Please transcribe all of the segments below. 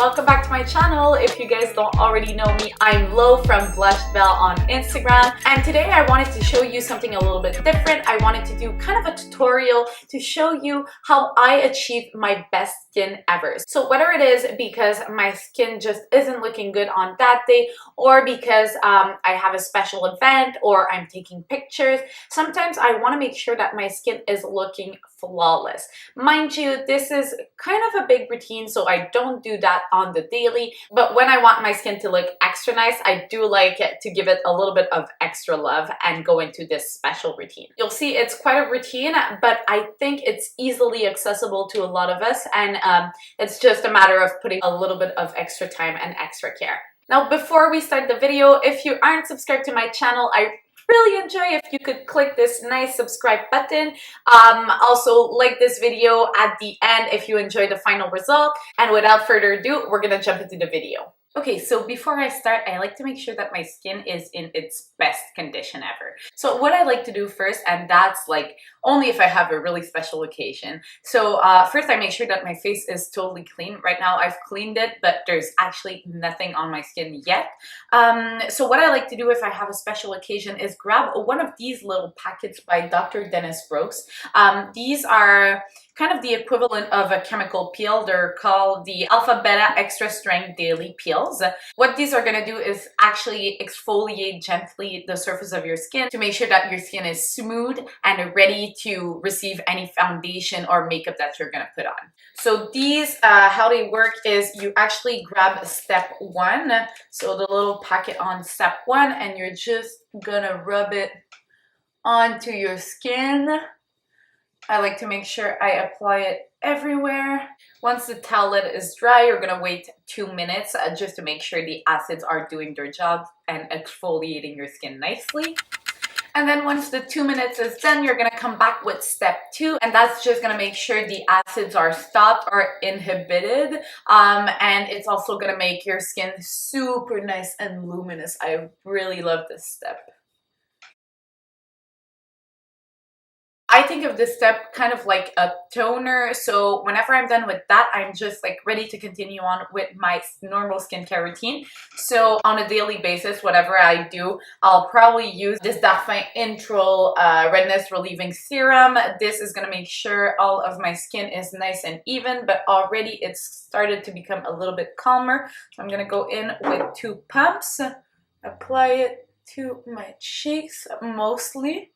welcome back to my channel. If you guys don't already know me, I'm Lo from Blush Belle on Instagram, and today I wanted to show you something a little bit different. I wanted to do kind of a tutorial to show you how I achieve my best skin ever. So whether it is because my skin just isn't looking good on that day, or because I have a special event, or I'm taking pictures, sometimes I want to make sure that my skin is looking flawless. Mind you, this is kind of a big routine, so I don't do that on the daily, but when I want my skin to look extra nice, I do like it to give it a little bit of extra love and go into this special routine. You'll see it's quite a routine, but I think it's easily accessible to a lot of us, and it's just a matter of putting a little bit of extra time and extra care. Now, before we start the video, if you aren't subscribed to my channel, I really enjoy if you could click this nice subscribe button. Also like this video at the end if you enjoy the final result, and without further ado, we're gonna jump into the video. Okay, so before I start, I like to make sure that my skin is in its best condition ever. So what I like to do first, and that's like only if I have a really special occasion. So first I make sure that my face is totally clean. Right now I've cleaned it, but there's actually nothing on my skin yet. So what I like to do if I have a special occasion is grab one of these little packets by Dr. Dennis Gross. These are kind of the equivalent of a chemical peel. They're called the Alpha Beta Extra Strength Daily Peels. What these are going to do is actually exfoliate gently the surface of your skin to make sure that your skin is smooth and ready to receive any foundation or makeup that you're going to put on. So these, how they work is you actually grab step one, so the little packet on step one, and you're just gonna rub it onto your skin. I like to make sure I apply it everywhere. Once the towelette is dry, you're gonna wait 2 minutes just to make sure the acids are doing their job and exfoliating your skin nicely. And then once the 2 minutes is done, you're gonna come back with step two, and that's just gonna make sure the acids are stopped or inhibited. And it's also gonna make your skin super nice and luminous. I really love this step. I think of this step kind of like a toner, so whenever I'm done with that, I'm just like ready to continue on with my normal skincare routine. So on a daily basis, whatever I do, I'll probably use this Darphin Intral redness relieving serum. This is gonna make sure all of my skin is nice and even, but already it's started to become a little bit calmer. So I'm gonna go in with 2 pumps, apply it to my cheeks mostly,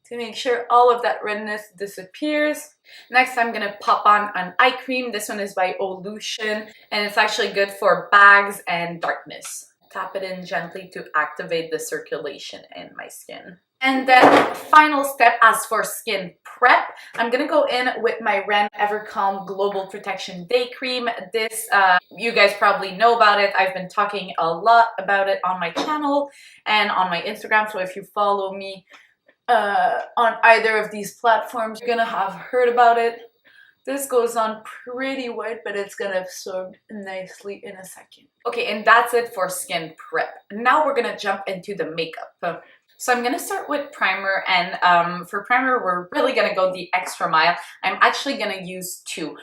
to make sure all of that redness disappears. Next, I'm gonna pop on an eye cream. This one is by oOlution, and it's actually good for bags and darkness. Tap it in gently to activate the circulation in my skin. And then final step, as for skin prep, I'm gonna go in with my Ren Evercalm Global Protection Day Cream. This, you guys probably know about it. I've been talking a lot about it on my channel and on my Instagram, so if you follow me on either of these platforms, you're gonna have heard about it. This goes on pretty white, but it's gonna absorb nicely in a second. Okay, and that's it for skin prep. Now we're gonna jump into the makeup. So I'm gonna start with primer, and for primer, we're really gonna go the extra mile. I'm actually gonna use 2.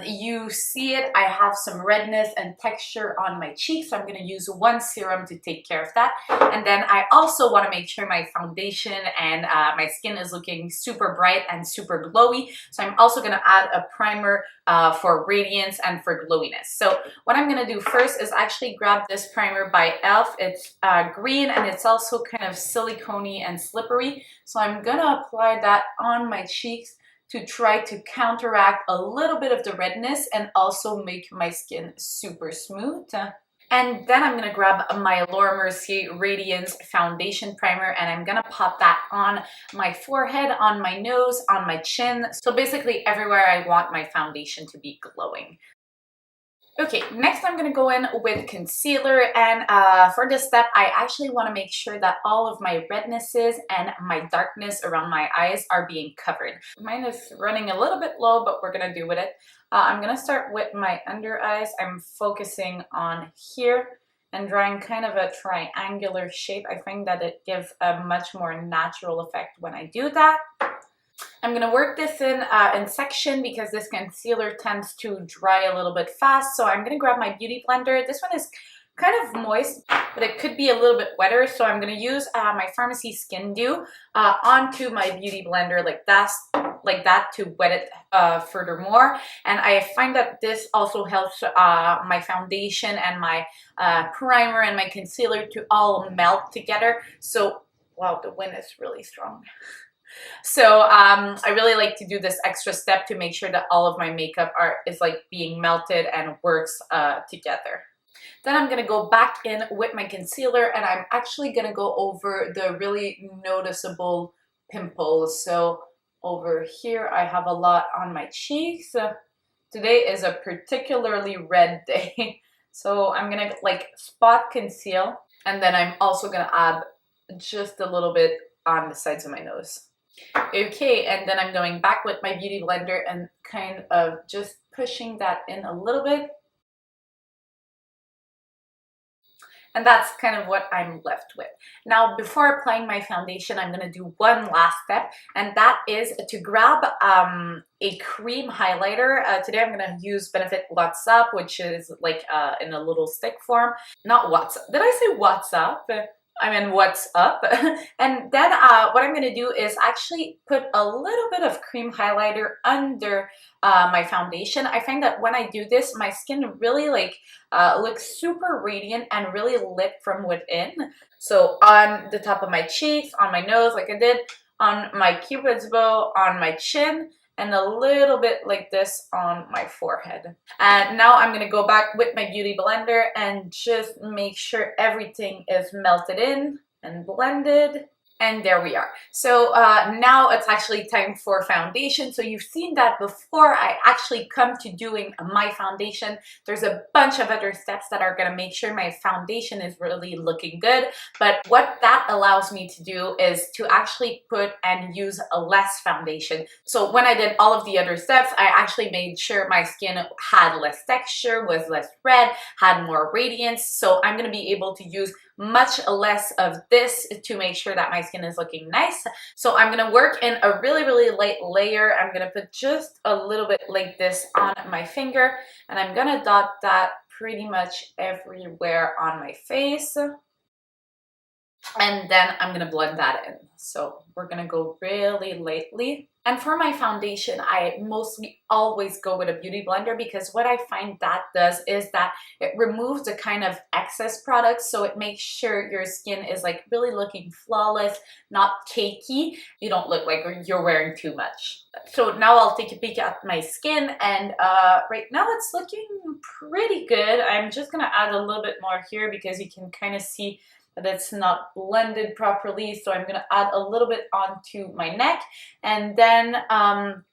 You see it, I have some redness and texture on my cheeks, so I'm gonna use 1 serum to take care of that. And then I also wanna make sure my foundation and my skin is looking super bright and super glowy. So I'm also gonna add a primer for radiance and for glowiness. So what I'm gonna do first is actually grab this primer by e.l.f. It's green, and it's also kind of silicone-y and slippery. So I'm gonna apply that on my cheeks to try to counteract a little bit of the redness and also make my skin super smooth. And then I'm gonna grab my Mercier Radiance foundation primer, and I'm gonna pop that on my forehead, on my nose, on my chin. So basically everywhere I want my foundation to be glowing. Okay, next I'm gonna go in with concealer, and for this step, I actually wanna make sure that all of my rednesses and my darkness around my eyes are being covered. Mine is running a little bit low, but we're gonna do with it. I'm gonna start with my under eyes. I'm focusing on here and drawing kind of a triangular shape. I find that it gives a much more natural effect when I do that. I'm gonna work this in section because this concealer tends to dry a little bit fast. So I'm gonna grab my beauty blender. This one is kind of moist, but it could be a little bit wetter. So I'm gonna use my Farmacy Skin Dew onto my beauty blender like that to wet it furthermore. And I find that this also helps my foundation and my primer and my concealer to all melt together. So, wow, the wind is really strong. So I really like to do this extra step to make sure that all of my makeup is like being melted and works together. Then I'm gonna go back in with my concealer and I'm actually gonna go over the really noticeable pimples. So over here I have a lot on my cheeks. Today is a particularly red day. So I'm gonna like spot conceal, and then I'm also gonna add just a little bit on the sides of my nose. Okay, and then I'm going back with my beauty blender and kind of just pushing that in a little bit. And that's kind of what I'm left with. Now, before applying my foundation, I'm gonna do one last step, and that is to grab a cream highlighter. Today I'm gonna use Benefit What's Up, which is like in a little stick form. Not What's Up. Did I say What's Up? I mean, what's up? And then what I'm gonna do is actually put a little bit of cream highlighter under my foundation. I find that when I do this, my skin really like looks super radiant and really lit from within. So on the top of my cheeks, on my nose, like I did, on my cupid's bow, on my chin, and a little bit like this on my forehead. And now I'm gonna go back with my beauty blender and just make sure everything is melted in and blended. And there we are. So now it's actually time for foundation. So you've seen that before I actually come to doing my foundation, there's a bunch of other steps that are gonna make sure my foundation is really looking good. But what that allows me to do is to actually put and use a less foundation. So when I did all of the other steps, I actually made sure my skin had less texture, was less red, had more radiance. So I'm gonna be able to use much less of this to make sure that my skin is looking nice. So I'm gonna work in a really, really light layer. I'm gonna put just a little bit like this on my finger, and I'm gonna dot that pretty much everywhere on my face. And then I'm gonna blend that in. So we're gonna go really lightly. And for my foundation, I mostly always go with a beauty blender because what I find that does is that it removes the kind of excess products, so it makes sure your skin is like really looking flawless, not cakey. You don't look like you're wearing too much. So now I'll take a peek at my skin, and right now it's looking pretty good. I'm just gonna add a little bit more here because you can kind of see that it's not blended properly. So I'm gonna add a little bit onto my neck, and then I'm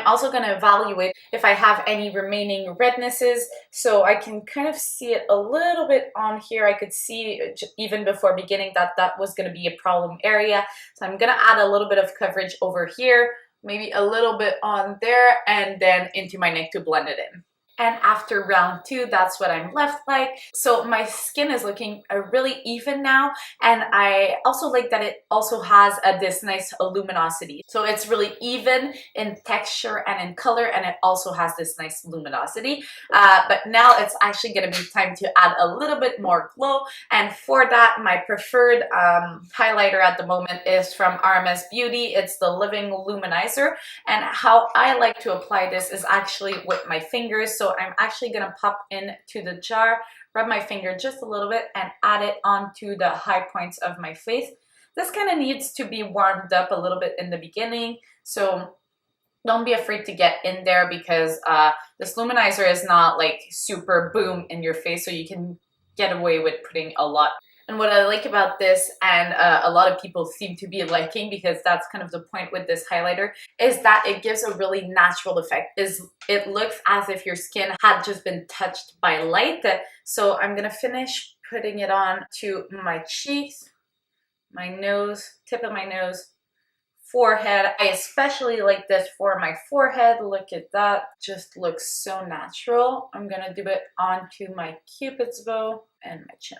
also gonna evaluate if I have any remaining rednesses. So I can kind of see it a little bit on here. I could see even before beginning that that was gonna be a problem area. So I'm gonna add a little bit of coverage over here, maybe a little bit on there, and then into my neck to blend it in. And after round 2, that's what I'm left like. So my skin is looking really even now. And I also like that it also has this nice luminosity. So it's really even in texture and in color, and it also has this nice luminosity. But now it's actually gonna be time to add a little bit more glow. And for that, my preferred highlighter at the moment is from RMS Beauty. It's the Living Luminizer. And how I like to apply this is actually with my fingers. So I'm actually gonna pop into the jar, rub my finger just a little bit, and add it onto the high points of my face. This kind of needs to be warmed up a little bit in the beginning, so don't be afraid to get in there because this luminizer is not like super boom in your face, so you can get away with putting a lot. And what I like about this, and a lot of people seem to be liking, because that's kind of the point with this highlighter, is that it gives a really natural effect. It looks as if your skin had just been touched by light. So I'm gonna finish putting it on to my cheeks, my nose, tip of my nose, forehead. I especially like this for my forehead. Look at that, just looks so natural. I'm gonna do it onto my cupid's bow and my chin.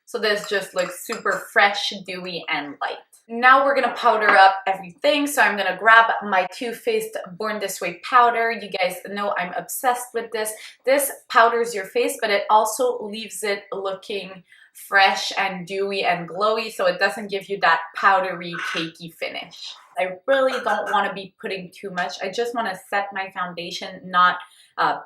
So this just looks super fresh, dewy, and light. Now we're gonna powder up everything. So I'm gonna grab my Too Faced Born This Way powder. You guys know I'm obsessed with this. This powders your face, but it also leaves it looking fresh and dewy and glowy, so it doesn't give you that powdery, cakey finish. I really don't want to be putting too much. I just want to set my foundation, not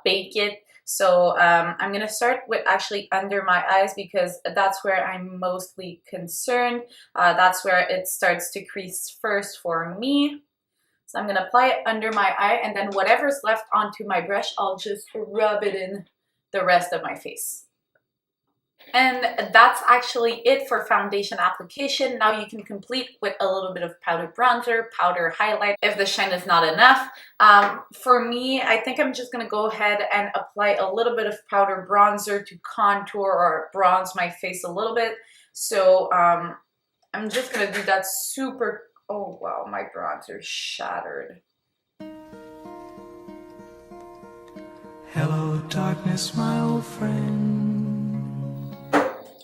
bake it. So I'm gonna start with actually under my eyes because that's where I'm mostly concerned. That's where it starts to crease first for me. So I'm gonna apply it under my eye, and then whatever's left onto my brush, I'll just rub it in the rest of my face. And that's actually it for foundation application. Now you can complete with a little bit of powder bronzer, powder highlight if the shine is not enough. For me, I think I'm just gonna go ahead and apply a little bit of powder bronzer to contour or bronze my face a little bit. So I'm just gonna do that super, oh wow, my bronzer shattered. Hello darkness, my old friend.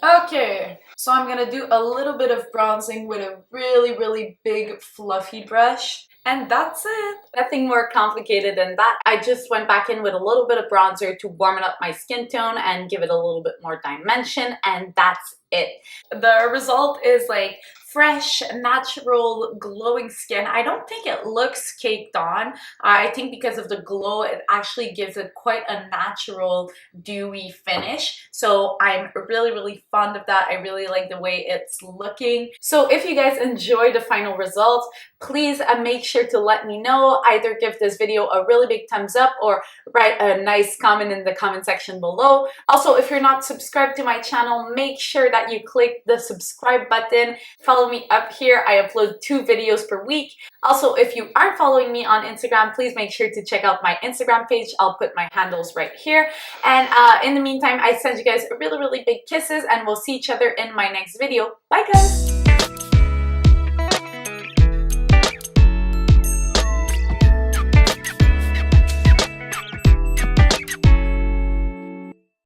Okay, so I'm gonna do a little bit of bronzing with a really big fluffy brush. And that's it. Nothing more complicated than that. I just went back in with a little bit of bronzer to warm up my skin tone and give it a little bit more dimension, and that's it. The result is like fresh, natural, glowing skin. I don't think it looks caked on. I think because of the glow, it actually gives it quite a natural, dewy finish. So I'm really fond of that. I really like the way it's looking. So if you guys enjoy the final result, please make sure to let me know. Either give this video a really big thumbs up or write a nice comment in the comment section below. Also, if you're not subscribed to my channel, make sure that you click the subscribe button. Follow me up here. I upload 2 videos per week. Also, if you aren't following me on Instagram, please make sure to check out my Instagram page. I'll put my handles right here. And in the meantime, I send you guys really big kisses, and we'll see each other in my next video. Bye guys!